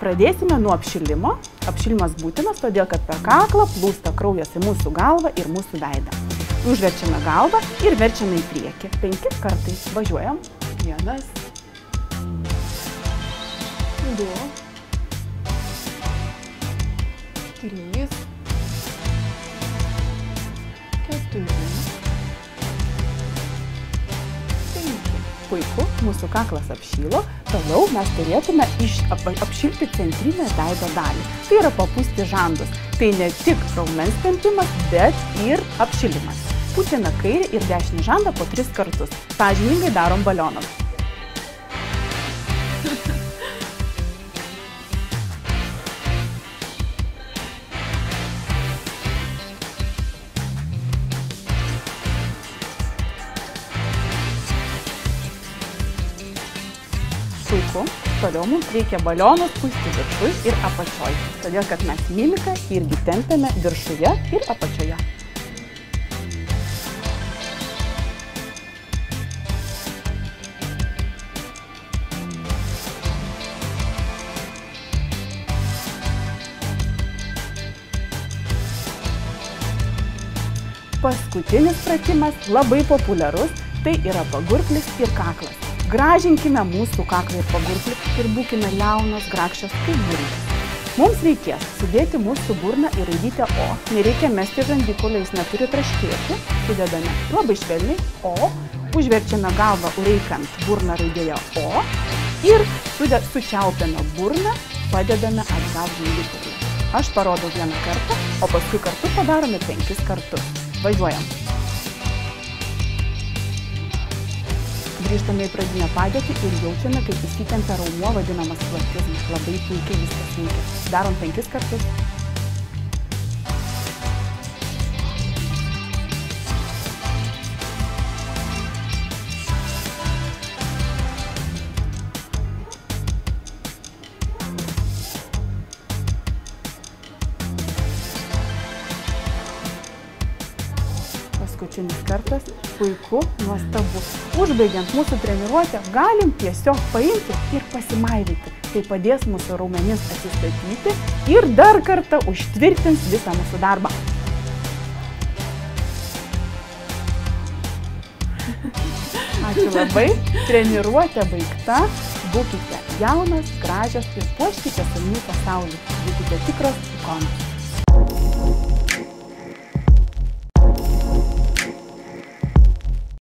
Pradėsime nuo apšilimo. Apšilimas būtinas, todėl kad per kaklą plūsta kraujas į mūsų galvą ir mūsų veidą. Užverčiame galvą ir verčiame į priekį. 5 kartais. Važiuojam. 1, 2, 3, 4, 5. Puiku, mūsų kaklas apšylo. Toliau mes turėtume apšilti centrinę veido dalį. Tai yra papūsti žandus. Tai ne tik raumens tempimas, bet ir apšilimas. Pučiame kairį ir dešinį žandą po 3 kartus. Sąžiningai darom balioną. Puiku. Toliau mums reikia balionus pūsti viršui ir apačioj, todėl kad mes mimiką irgi tempiame viršuje ir apačioje. Paskutinis pratimas labai populiarus, tai yra pagurklis ir kaklas. Gražinkime mūsų kaklą ir pagurklį ir būkime liaunos, grakščios kaip burnas. Mums reikės sudėti mūsų burną į raidytę O. Nereikia mesti žandikaulio, jis neturi traškėti. Sudedame labai švelniai O. Užverčiame galvą laikant burną raidėje O. Ir sučiaupiame burną, padedame atgal žandikaulį. Aš parodau 1 kartą, o paskui kartu padarome 5 kartus. Važiuojam. Grįžtame į pradinę padėtį ir jaučiame, kaip įsitempia raumuo vadinamas platizmas. Labai puikiai viskas veikia. Darom 5 kartus. Paskutinis kartas. Puiku, nuostabu. Užbaigiant mūsų treniruotę, galim tiesiog paimti ir pasimaivyti. Tai padės mūsų raumenis atsistatyti ir dar kartą užtvirtins visą mūsų darbą. Ačiū labai. Treniruotė baigta. Būkite jaunas, gražios ir puoškite savimi pasaulį. Būkite tikros ikonos.